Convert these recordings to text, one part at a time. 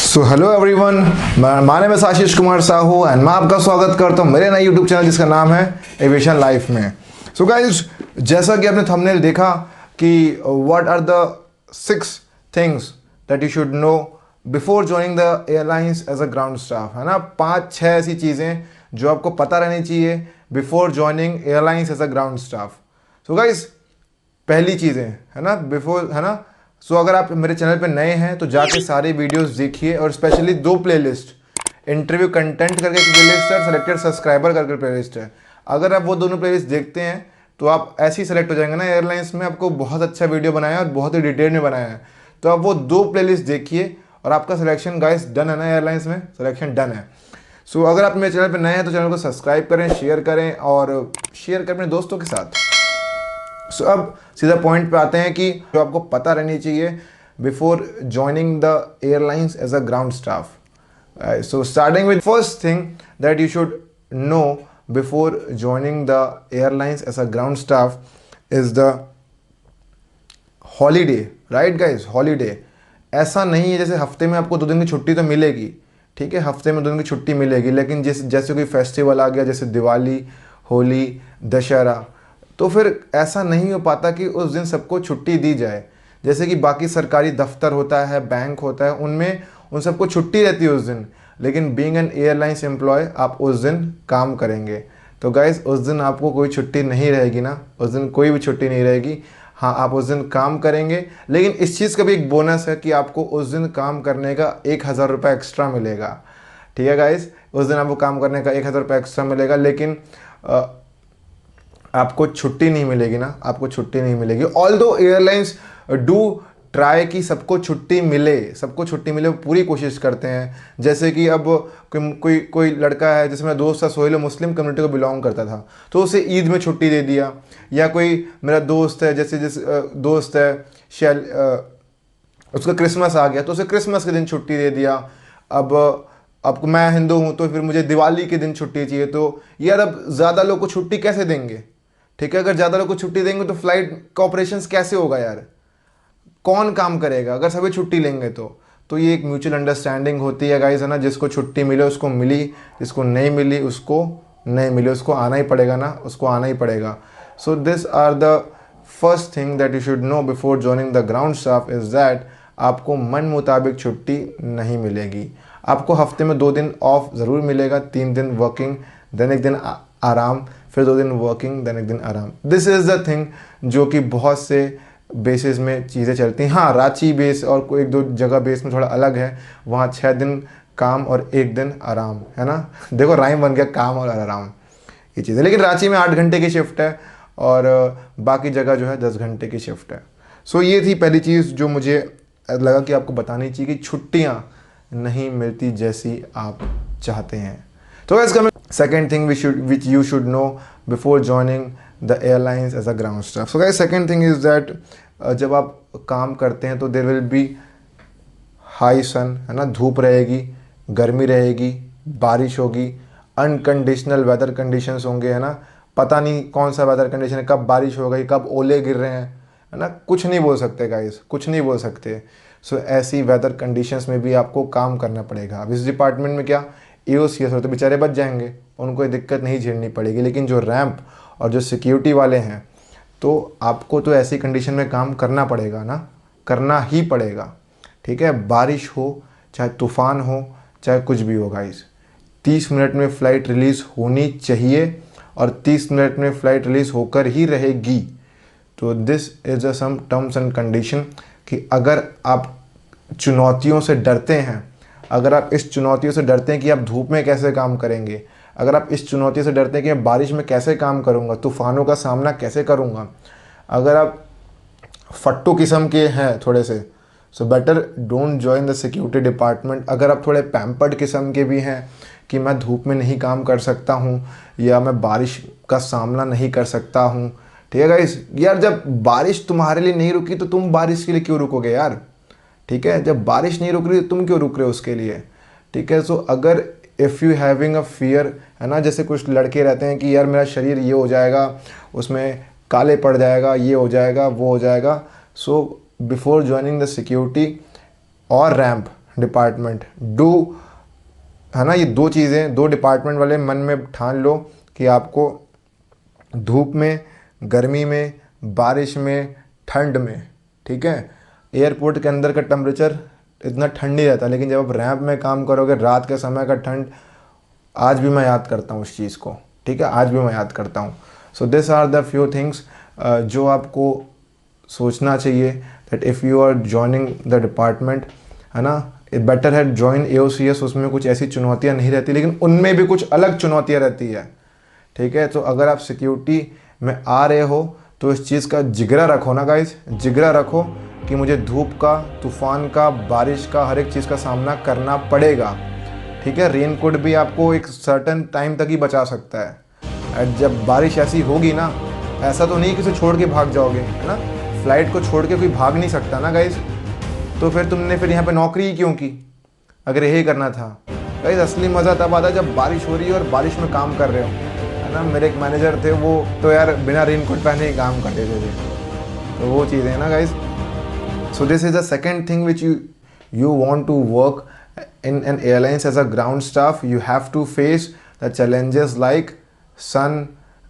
So hello everyone, my name is Ashish Kumar Sahu and मैं आपका स्वागत करता हूँ मेरे नए यूट्यूब चैनल जिसका नाम है एविएशन लाइफ में। सो गाइज, जैसा कि आपने थंबनेल देखा कि what are the 6 things that you should know before joining the airlines as a ground staff, है ना। 5-6 ऐसी चीज़ें जो आपको पता रहनी चाहिए before joining airlines as a ground staff. So guys, पहली चीज़ें है ना बिफोर, है ना। सो अगर आप मेरे चैनल पे नए हैं तो जाके सारे वीडियोस देखिए, और स्पेशली 2 प्लेलिस्ट, इंटरव्यू कंटेंट करके एक प्लेलिस्ट है, सेलेक्टेड सब्सक्राइबर करके प्लेलिस्ट है। अगर आप वो दोनों प्लेलिस्ट देखते हैं तो आप ऐसे ही सेलेक्ट हो जाएंगे ना एयरलाइंस में। आपको बहुत अच्छा वीडियो बनाया है और बहुत ही डिटेल में बनाया है, तो आप वो 2 प्लेलिस्ट देखिए और आपका सिलेक्शन गाइस डन है ना, एयरलाइंस में सिलेक्शन डन है। सो अगर आप मेरे चैनल पर नए हैं तो चैनल को सब्सक्राइब करें, शेयर करें और शेयर करें अपने दोस्तों के साथ। सो अब सीधा पॉइंट पे आते हैं कि जो आपको पता रहनी चाहिए before joining the airlines as a ground staff. So starting with first thing that you should know before joining the airlines as a ground staff is the holiday. Right guys, holiday ऐसा नहीं है जैसे हफ्ते में आपको 2 दिन की छुट्टी तो मिलेगी, ठीक है, हफ्ते में 2 दिन की छुट्टी मिलेगी, लेकिन जैसे कोई फेस्टिवल आ गया जैसे दिवाली, होली, दशहरा, तो फिर ऐसा नहीं हो पाता कि उस दिन सबको छुट्टी दी जाए। जैसे कि बाकी सरकारी दफ्तर होता है, बैंक होता है, उनमें उन सबको छुट्टी रहती है उस दिन, लेकिन बीइंग एन एयरलाइंस एम्प्लॉय आप उस दिन काम करेंगे। तो गाइस, उस दिन आपको कोई छुट्टी नहीं रहेगी ना, उस दिन कोई भी छुट्टी नहीं रहेगी। हाँ, आप उस दिन काम करेंगे, लेकिन इस चीज़ का भी एक बोनस है कि आपको उस दिन काम करने का 1000 रुपये एक्स्ट्रा मिलेगा। ठीक है गाइस, उस दिन आपको काम करने का 1000 रुपये एक्स्ट्रा मिलेगा, लेकिन आपको छुट्टी नहीं मिलेगी ना, आपको छुट्टी नहीं मिलेगी। ऑल्दो एयरलाइंस डू ट्राई कि सबको छुट्टी मिले, सबको छुट्टी मिले, वो पूरी कोशिश करते हैं। जैसे कि अब कोई लड़का है, जैसे मेरा दोस्त था सोहेल, मुस्लिम कम्युनिटी को बिलोंग करता था, तो उसे ईद में छुट्टी दे दिया। या कोई मेरा दोस्त है, जैसे दोस्त है शैल, उसका क्रिसमस आ गया तो उसे क्रिसमस के दिन छुट्टी दे दिया। अब मैं हिंदू हूँ तो फिर मुझे दिवाली के दिन छुट्टी चाहिए, तो यार अब ज़्यादा लोग को छुट्टी कैसे देंगे? ठीक है, अगर ज़्यादा लोग को छुट्टी देंगे तो फ्लाइट का ऑपरेशंस कैसे होगा यार, कौन काम करेगा अगर सभी छुट्टी लेंगे? तो ये एक म्यूचुअल अंडरस्टैंडिंग होती है गाइस, है ना। जिसको छुट्टी मिले उसको मिली, जिसको नहीं मिली उसको नहीं मिली, उसको आना ही पड़ेगा ना, उसको आना ही पड़ेगा। So this are the first thing that you should know before joining the ground staff is that आपको मन मुताबिक छुट्टी नहीं मिलेगी। आपको हफ्ते में 2 दिन ऑफ ज़रूर मिलेगा, 3 दिन वर्किंग, देन 1 दिन आराम, फिर 2 दिन वर्किंग, देन 1 दिन आराम। दिस इज़ द थिंग जो कि बहुत से बेसिस में चीज़ें चलती हैं। हाँ, रांची बेस और कोई 1-2 जगह बेस में थोड़ा अलग है, वहाँ 6 दिन काम और 1 दिन आराम, है ना। देखो, राइम बन गया, काम और आराम, ये चीज़ है। लेकिन रांची में 8 घंटे की शिफ्ट है और बाकी जगह जो है 10 घंटे की शिफ्ट है। सो ये थी पहली चीज़ जो मुझे लगा कि आपको बतानी चाहिए कि छुट्टियाँ नहीं मिलती जैसी आप चाहते हैं। तो इसका second thing which you should know before joining the airlines as a ground staff. So guys, second thing is that जब आप काम करते हैं तो there will be high sun, है ना, धूप रहेगी, गर्मी रहेगी, बारिश होगी, अनकंडीशनल वेदर कंडीशंस होंगे, है ना। पता नहीं कौन सा वेदर कंडीशन है, कब बारिश हो गई, कब ओले गिर रहे हैं, है ना, कुछ नहीं बोल सकते गाइस, कुछ नहीं बोल सकते। सो ऐसी वेदर कंडीशंस में भी आपको काम करना पड़ेगा। अब इस डिपार्टमेंट में क्या AOCS हो तो बेचारे बच जाएंगे, उनको ये दिक्कत नहीं झेलनी पड़ेगी, लेकिन जो रैंप और जो सिक्योरिटी वाले हैं तो आपको तो ऐसी कंडीशन में काम करना पड़ेगा ना, करना ही पड़ेगा। ठीक है, बारिश हो, चाहे तूफ़ान हो, चाहे कुछ भी हो गाइस, 30 मिनट में फ़्लाइट रिलीज़ होनी चाहिए और 30 मिनट में फ़्लाइट रिलीज़ होकर ही रहेगी। तो this is a some terms and condition कि अगर आप चुनौतियों से डरते हैं, अगर आप इस चुनौतियों से डरते हैं कि आप धूप में कैसे काम करेंगे, अगर आप इस चुनौती से डरते हैं कि मैं बारिश में कैसे काम करूंगा, तूफ़ानों का सामना कैसे करूंगा, अगर आप फट्टू किस्म के हैं थोड़े से, so better don't join the security department. अगर आप थोड़े पैम्पर्ड किस्म के भी हैं कि मैं धूप में नहीं काम कर सकता हूँ या मैं बारिश का सामना नहीं कर सकता हूँ, ठीक है गाइस, यार जब बारिश तुम्हारे लिए नहीं रुकी तो तुम बारिश के लिए क्यों रुकोगे यार? ठीक है, जब बारिश नहीं रुक रही तो तुम क्यों रुक रहे हो उसके लिए? ठीक है, सो अगर if you having a fear, है ना, जैसे कुछ लड़के रहते हैं कि यार मेरा शरीर ये हो जाएगा, उसमें काले पड़ जाएगा, ये हो जाएगा, वो हो जाएगा। So before joining the security और रैंप, डिपार्टमेंट डू, है ना, ये दो चीज़ें, दो डिपार्टमेंट वाले मन में ठान लो कि आपको धूप में, गर्मी में, बारिश में, ठंड में, ठीक है। एयरपोर्ट के अंदर का टेम्परेचर इतना ठंड नहीं रहता, लेकिन जब आप रैंप में काम करोगे रात के समय का ठंड, आज भी मैं याद करता हूँ उस चीज़ को, ठीक है, आज भी मैं याद करता हूँ। So this are the few things जो आपको सोचना चाहिए that if you are joining the department, है ना, बेटर है जॉइन AOCS। उसमें कुछ ऐसी चुनौतियाँ नहीं रहती, लेकिन उनमें भी कुछ अलग चुनौतियाँ रहती है, ठीक है। तो अगर आप सिक्योरिटी में आ रहे हो तो इस चीज़ का जिगरा रखो ना गाइज, जिगरा रखो कि मुझे धूप का, तूफान का, बारिश का, हर एक चीज़ का सामना करना पड़ेगा, ठीक है। रेनकोट भी आपको एक सर्टेन टाइम तक ही बचा सकता है। और जब बारिश ऐसी होगी ना, ऐसा तो नहीं किसी छोड़ के भाग जाओगे, है ना, फ्लाइट को छोड़ के कोई भाग नहीं सकता ना गाइज। तो फिर तुमने फिर यहाँ पे नौकरी ही क्यों की, अगर यही करना था। गाइज असली मज़ा तब आता है जब बारिश हो रही है और बारिश में काम कर रहे हो, है ना। मेरे एक मैनेजर थे, वो तो यार बिना रेनकोट पहने ही काम करते थे, तो वो चीज़ें हैं ना guys. So this is the second thing which you want to work in an airlines as a ground staff. You have to face the challenges like sun,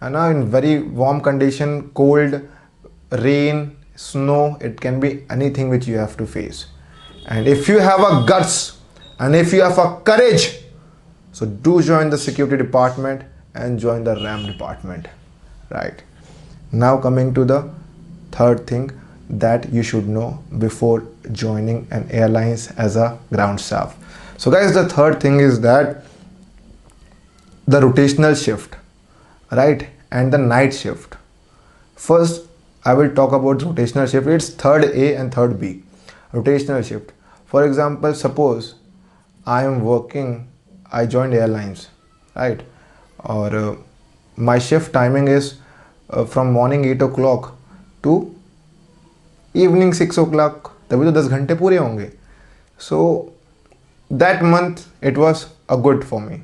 है ना, in very warm condition, cold, rain, snow. It can be anything which you have to face. And if you have a guts and if you have a courage, so do join the security department and join the RAM department, right? Now coming to the third thing that you should know before joining an airlines as a ground staff. So guys, the third thing is that the rotational shift, right, and the night shift. First I will talk about rotational shift. It's third A and third B. Rotational shift, for example, suppose I am working, I joined airlines, right, or my shift timing is from morning 8 o'clock to evening 6 o'clock, तभी तो 10 घंटे पूरे होंगे। So that month it was a good for me,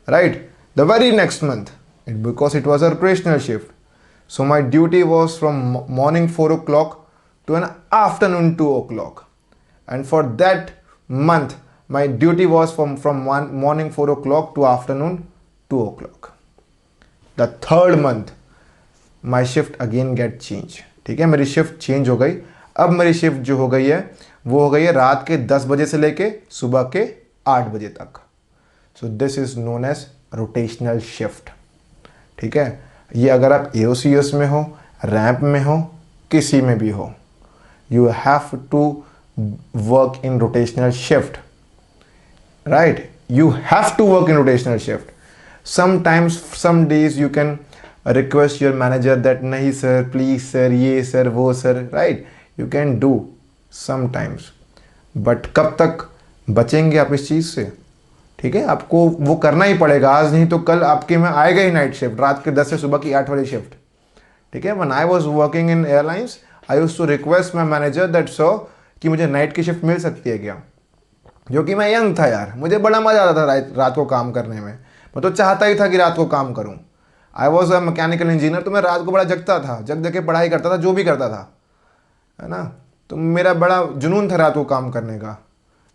right. The very next month it because it was a rotational shift, so my duty was from morning 4 o'clock to an afternoon 2 o'clock, and for that month my duty was from morning 4 o'clock to afternoon 2 o'clock. The third month my shift again get changed, ठीक है, मेरी shift change हो गई। अब मेरी shift जो हो गई है वो हो गई है रात के 10 बजे से लेके सुबह के 8 बजे तक। So this is known as rotational shift, ठीक है। ये अगर आप AOCS में हो, रैंप में हो, किसी में भी हो, you have to work in rotational shift, right. You have to work in rotational shift. Sometimes, some days you can request your manager that nahi sir, please sir, ye sir, wo sir, right, you can do sometimes, but कब तक बचेंगे आप इस चीज़ से, ठीक है। आपको वो करना ही पड़ेगा, आज नहीं तो कल आपके में आएगा ही नाइट शिफ्ट, रात के 10 से सुबह की 8 वाली शिफ्ट, ठीक है। when I was working in airlines I used to request my manager that sir कि मुझे नाइट की शिफ्ट मिल सकती है क्या, जो कि मैं यंग था यार, मुझे बड़ा मज़ा आता था रात को काम करने में, मैं तो चाहता ही था कि रात को काम करूँ। I was a mechanical engineer, तो मैं रात को बड़ा जगता था, जग के पढ़ाई करता था, जो भी करता था, है ना। तो मेरा बड़ा जुनून था रात को काम करने का।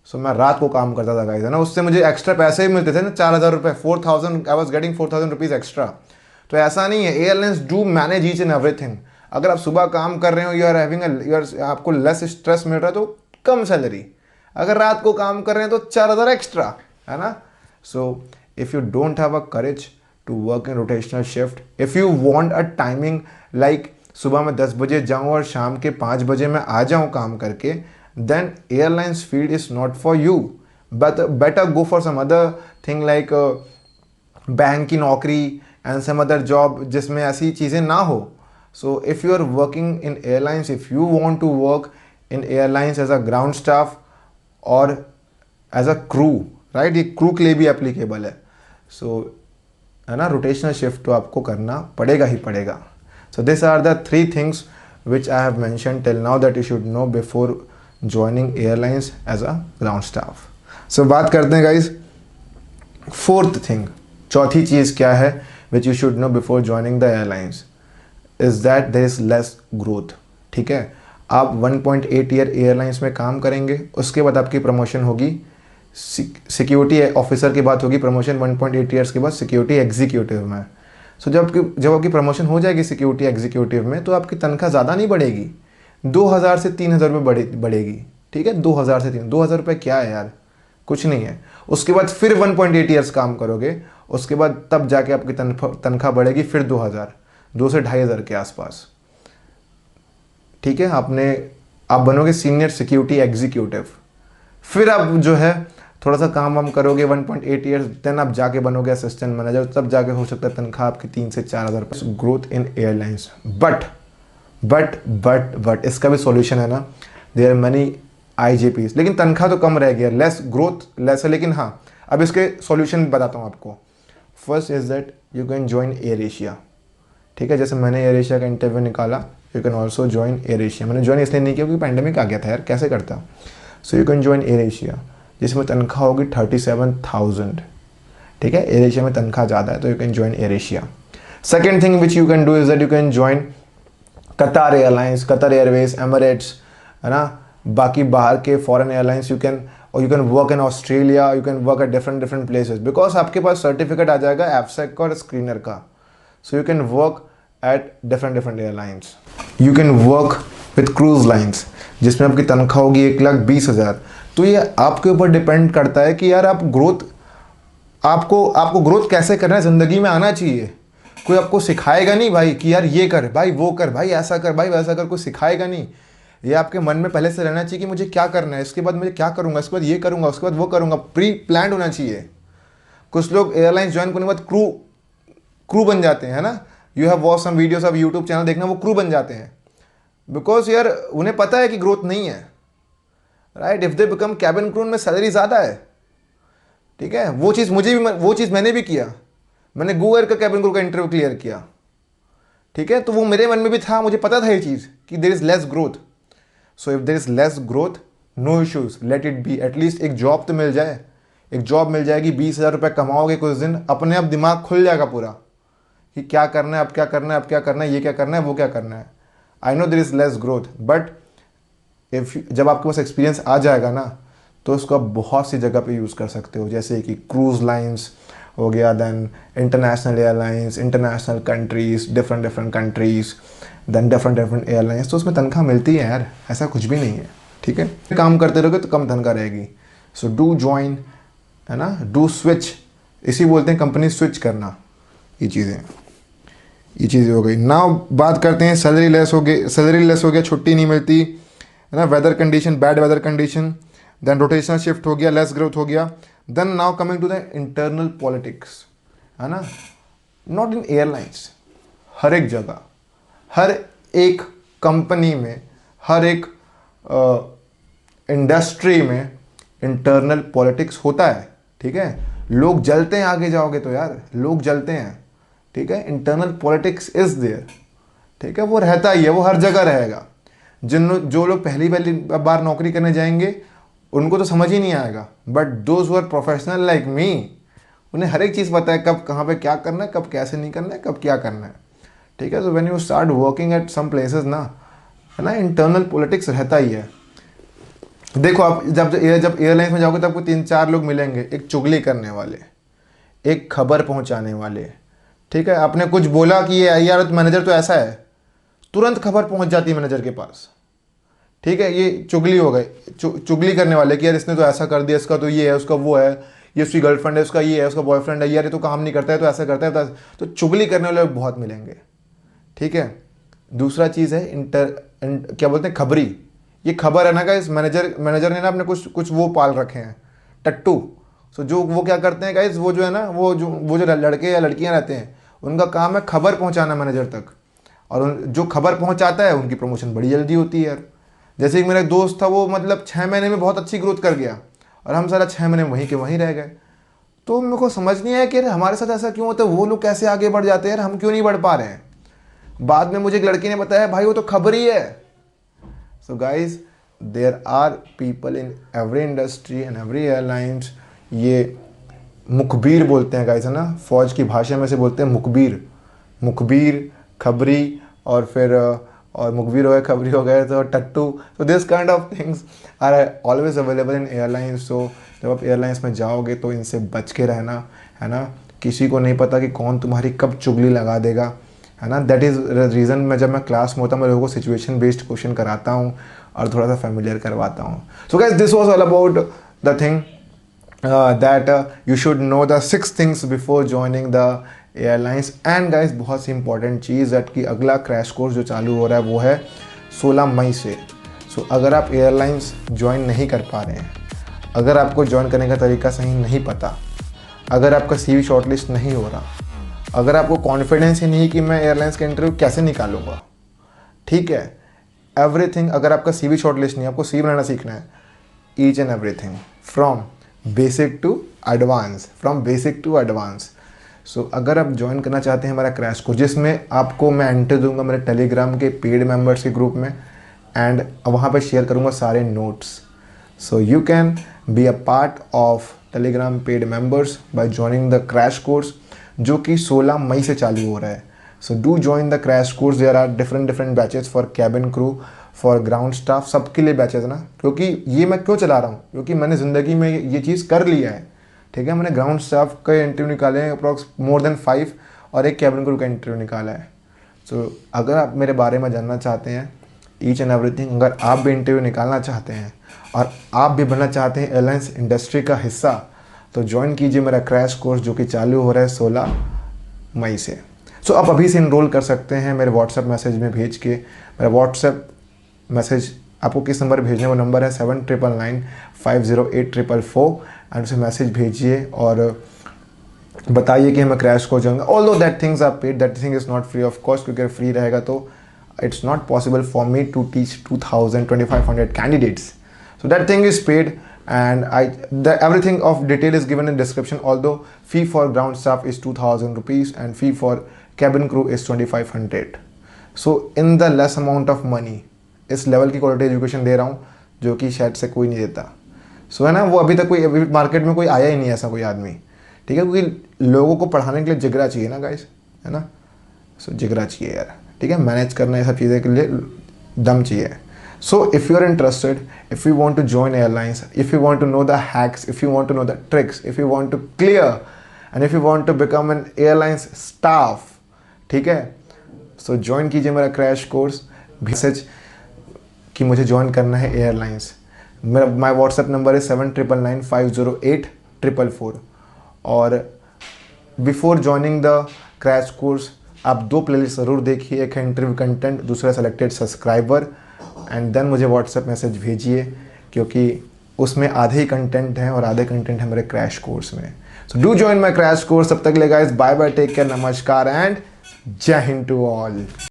सो मैं रात को काम करता था गाइस, है ना। उससे मुझे एक्स्ट्रा पैसे भी मिलते थे ना, 4000 रुपये, 4000, I was getting 4000 rupees extra. तो ऐसा नहीं है, airlines do manage each and everything. अगर आप सुबह काम कर रहे हो, यू आर हैविंग आपको लेस स्ट्रेस मिल रहा है तो कम सैलरी, अगर रात को काम कर रहे हैं तो 4000 एक्स्ट्रा, है ना। सो if you don't have a courage to work in rotational shift, if you want a timing like सुबह मैं 10 बजे जाऊँ और शाम के 5 बजे मैं आ जाऊँ काम करके, then airlines field is not for you, but better go for some other thing like bank की नौकरी and some other job जिसमें ऐसी चीज़ें ना हो। So if you are working in airlines, if you want to work in airlines as a ground staff or as a crew, right, ये crew के लिए भी applicable है। So है ना, रोटेशनल शिफ्ट तो आपको करना पड़ेगा ही पड़ेगा। So this are the 3 things which I have mention till now that you should know before joining airlines as a ground staff. So बात करते हैं गाइज फोर्थ थिंग, चौथी चीज़ क्या है which you should know before joining the airlines, is that there is less growth, ठीक है। आप 1.8 ईयर एयरलाइंस में काम करेंगे, उसके बाद आपकी प्रमोशन होगी सिक्योरिटी ऑफिसर की बात होगी, प्रमोशन 1.8 ईयर्स के बाद सिक्योरिटी एग्जीक्यूटिव में। सो जब आपकी प्रमोशन हो जाएगी सिक्योरिटी एग्जीक्यूटिव में, तो आपकी तनख्वाह ज़्यादा नहीं बढ़ेगी, 2,000 से 3,000 रुपये बढ़ेगी। ठीक है, 2,000 से 2,000 रुपये क्या है यार, कुछ नहीं है। उसके बाद फिर 1.8 ईयर्स काम करोगे, उसके बाद तब जाके आपकी तनख्वाह बढ़ेगी फिर 2,000, 2 से 2,500 के आसपास। ठीक है, आप बनोगे सीनियर सिक्योरिटी एग्जीक्यूटिव। फिर आप जो है थोड़ा सा काम वाम करोगे 1.8 ईयर्स, देन आप जाके बनोगे असिस्टेंट मैनेजर, तब जाके हो सकता है तनख्वाह आपकी 3 से 4,000 ग्रोथ इन एयरलाइंस। बट इसका भी सॉल्यूशन है ना, देयर आर मेनी IJPs, लेकिन तनख्वाह तो कम रहेगी, लेस ग्रोथ लेस है। लेकिन हाँ, अब इसके सॉल्यूशन बताता हूँ आपको। First is that you can join air Asia. ठीक है, जैसे मैंने एयर एशिया का इंटरव्यू निकाला, you can also join air Asia. मैंने ज्वाइन इसलिए नहीं किया क्योंकि पैंडेमिक आ गया था यार, कैसे करता। सो you can join air Asia, जिसमें तनख्वाह होगी 37,000। ठीक है, एयर एशिया में तनख्वाह ज़्यादा है, तो you can join air Asia. Second thing which you can do is that you can join कतार एयरलाइंस, कतर एयरवेज, एमिरेट्स, है ना, बाकी बाहर के foreign airlines. You can work in Australia, you can work at different places, because आपके पास certificate आ जाएगा एफसेक और screener का। सो you can work at different airlines. You can work with cruise lines, जिसमें आपकी तनख्वाह होगी 1,20,000। तो ये आपके ऊपर डिपेंड करता है कि यार आपको ग्रोथ कैसे करना है, ज़िंदगी में आना चाहिए। कोई आपको सिखाएगा नहीं भाई कि यार ये कर भाई, वो कर भाई, ऐसा कर भाई, वैसा कर, कोई सिखाएगा नहीं। ये आपके मन में पहले से रहना चाहिए कि मुझे क्या करना है, इसके बाद मुझे क्या करूँगा, इसके बाद ये करूँगा, उसके बाद वो करूँगा, प्री प्लान होना चाहिए। कुछ लोग एयरलाइंस ज्वाइन करने के बाद क्रू बन जाते हैं, है ना। You have watch some videos, आप यूट्यूब चैनल देखना, वो क्रू बन जाते हैं, बिकॉज यार उन्हें पता है कि ग्रोथ नहीं है, right. If they become cabin crew में सैलरी ज़्यादा है। ठीक है, वो चीज़ मैंने भी किया। मैंने गो एयर का कैबिन क्रू का इंटरव्यू क्लियर किया। ठीक है, तो वो मेरे मन में भी था, मुझे पता था ये चीज़ कि there is less growth. So if there is less growth, no issues, let it be. At least एक जॉब तो मिल जाए, एक जॉब मिल जाएगी, 20,000 रुपये कमाओगे कुछ दिन, अपने आप दिमाग खुल जाएगा पूरा कि क्या करना है, अब क्या करना है, अब क्या करना है, ये क्या करना है, वो क्या करना है। I know there is less growth, but जब आपके पास एक्सपीरियंस आ जाएगा ना, तो उसको आप बहुत सी जगह पे यूज़ कर सकते हो, जैसे कि क्रूज़ लाइंस हो गया, then international airlines, international countries, different countries, then different airlines. तो उसमें तनख्वाह मिलती है यार, ऐसा कुछ भी नहीं है। ठीक है, काम करते रहोगे तो कम तनख्वाह रहेगी। सो डू ज्वाइन, है ना, डू स्विच, इसी बोलते हैं कंपनी स्विच करना। ये चीज़ें हो गई। नाउ बात करते हैं सैलरी लेस हो गया, छुट्टी नहीं मिलती, है ना, weather condition, bad weather condition, then rotational shift हो गया, लेस ग्रोथ हो गया। Then now coming to the internal politics, है ना, नॉट इन एयरलाइंस, हर एक जगह, हर एक कंपनी में, हर एक इंडस्ट्री में इंटरनल पॉलिटिक्स होता है। ठीक है, लोग जलते हैं, आगे जाओगे तो यार लोग जलते हैं। ठीक है, इंटरनल पॉलिटिक्स इज देयर। ठीक है, वो रहता ही है, वो हर जगह रहेगा। जो लोग पहली बार नौकरी करने जाएंगे उनको तो समझ ही नहीं आएगा, but those who are professional like me, उन्हें हर एक चीज़ पता है, कब कहाँ पे क्या करना है, कब कैसे नहीं करना है, कब क्या करना है। ठीक है, so when you start working at some places ना, है ना, इंटरनल पॉलिटिक्स रहता ही है। देखो आप जब एयरलाइंस में जाओगे तो आपको 3-4 लोग मिलेंगे, एक चुगली करने वाले, एक खबर पहुंचाने वाले। ठीक है, आपने कुछ बोला कि ये यार मैनेजर तो ऐसा है, तुरंत खबर पहुंच जाती है मैनेजर के पास। ठीक है, ये चुगली हो गई, चुगली करने वाले कि यार इसने तो ऐसा कर दिया, इसका तो ये है, उसका वो है, ये उसकी गर्लफ्रेंड है, उसका ये है, उसका बॉयफ्रेंड है, यार ये तो काम नहीं करता है, तो ऐसा करता है, तो चुगली करने वाले बहुत मिलेंगे। ठीक है, दूसरा चीज़ है क्या बोलते हैं, खबरी। ये खबर है ना गाइस, मैनेजर ने ना अपने कुछ वो पाल रखे हैं, टट्टू। सो जो वो क्या करते हैं गाइस, वो जो है ना, वो जो लड़के या लड़कियां रहते हैं, उनका काम है खबर पहुंचाना मैनेजर तक, और जो खबर पहुंचाता है उनकी प्रमोशन बड़ी जल्दी होती है यार। जैसे एक मेरा एक दोस्त था, वो मतलब 6 महीने में बहुत अच्छी ग्रोथ कर गया, और हम सारा 6 महीने वहीं के वहीं रह गए। तो मेरे को समझ नहीं आया कि यार हमारे साथ ऐसा क्यों होता है, वो लोग कैसे आगे बढ़ जाते हैं यार, हम क्यों नहीं बढ़ पा रहे हैं। बाद में मुझे एक लड़की ने बताया, भाई वो तो खबर ही है। So guys, there are people in every industry and every airlines, ये मुखबिर बोलते हैं गाइज, है ना, फौज की भाषा में से बोलते हैं मुखबिर, खबरी, और फिर और मुखबिर हो गए, खबरी हो गए, तो टट्टू, तो this kind of things are always available in airlines. So जब आप एयरलाइंस में जाओगे तो इनसे बच के रहना, है ना। किसी को नहीं पता कि कौन तुम्हारी कब चुगली लगा देगा, है ना। दैट इज़ रीज़न मैं जब मैं क्लास में होता हूँ मैं लोगों को सिचुएशन बेस्ड क्वेश्चन कराता हूँ और थोड़ा सा फेमिलियर करवाता हूँ। So guys this was all about the thing that you should know the 6 things before joining the airlines। and guys बहुत सी इंपॉर्टेंट चीज़ है कि अगला क्रैश कोर्स जो चालू हो रहा है वो है 16 मई से। सो अगर आप एयरलाइंस ज्वाइन नहीं कर पा रहे हैं, अगर आपको ज्वाइन करने का तरीका सही नहीं पता, अगर आपका CV शॉर्टलिस्ट नहीं हो रहा, अगर आपको कॉन्फिडेंस ही नहीं कि मैं एयरलाइंस का इंटरव्यू कैसे निकालूंगा, ठीक है, एवरीथिंग, अगर आपका CV शॉर्टलिस्ट नहीं, आपको CV बनाना सीखना है, each and everything from basic to advance, from basic to advance. So अगर आप ज्वाइन करना चाहते हैं हमारा क्रैश कोर्स, जिसमें आपको मैं एंटर दूंगा मेरे टेलीग्राम के पेड मेंबर्स के ग्रुप में, एंड वहाँ पे शेयर करूँगा सारे notes. So you can be a part of Telegram paid members by joining the crash course, जो कि 16 मई से चालू हो रहा है। So do join the crash course. There are different batches for cabin crew, for ground staff, सबके लिए बैचेस ना। क्योंकि ये मैं क्यों चला रहा हूँ, क्योंकि मैंने ज़िंदगी में ये चीज़ कर लिया है, ठीक है। मैंने ग्राउंड स्टाफ का इंटरव्यू निकाले हैं अप्रॉक्स मोर देन 5, और एक कैबिन क्रू का इंटरव्यू निकाला है। सो अगर आप मेरे बारे में जानना चाहते हैं ईच एंड एवरीथिंग, अगर आप भी इंटरव्यू निकालना चाहते हैं और आप भी बनना चाहते हैं एयरलाइंस इंडस्ट्री का हिस्सा, तो ज्वाइन कीजिए मेरा क्रैश कोर्स जो कि चालू हो रहा है 16 मई से। सो आप अभी से इनरोल कर सकते हैं मेरे व्हाट्सएप मैसेज में भेज के। मेरा व्हाट्सएप मैसेज आपको किस नंबर भेजना है, वो नंबर है 7999508444, एंड उसे मैसेज भेजिए और बताइए कि मैं क्रैश कोर्स जाऊँगा। Although that things are paid, that thing is not free of cost, क्योंकि फ्री रहेगा तो it's not possible for me to teach 2500 candidates, so that thing is paid, and everything of detail is given in description, although fee for ground staff is 2000 rupees and fee for cabin crew is 2500। so in the less amount of money इस level की quality education दे रहा हूँ जो कि शायद से कोई नहीं देता। सो है ना, वो अभी तक कोई मार्केट में कोई आया ही नहीं ऐसा कोई आदमी, ठीक है, क्योंकि लोगों को पढ़ाने के लिए जिगरा चाहिए ना गाइस, है ना। सो जिगरा चाहिए यार, ठीक है, मैनेज करना ये सब चीज़ें के लिए दम चाहिए। So if you are interested, if you want to join airlines, if you want to know the hacks, if you want to know the tricks, if you want to clear, and if you want to become an airlines staff, ठीक है, सो join कीजिए मेरा crash course. Message कि मुझे join करना है airlines. मेरा my WhatsApp number है 7999508444। और before joining the crash course आप 2 प्लेलिस्ट ज़रूर देखिए, एक है इंटरव्यू कंटेंट, दूसरा सेलेक्टेड सब्सक्राइबर, एंड देन मुझे व्हाट्सएप मैसेज भेजिए, क्योंकि उसमें आधे ही कंटेंट हैं और आधे कंटेंट है मेरे क्रैश कोर्स में। So do join my crash course. तब तक ले guys, bye bye, take care, नमस्कार एंड जय हिंद टू ऑल।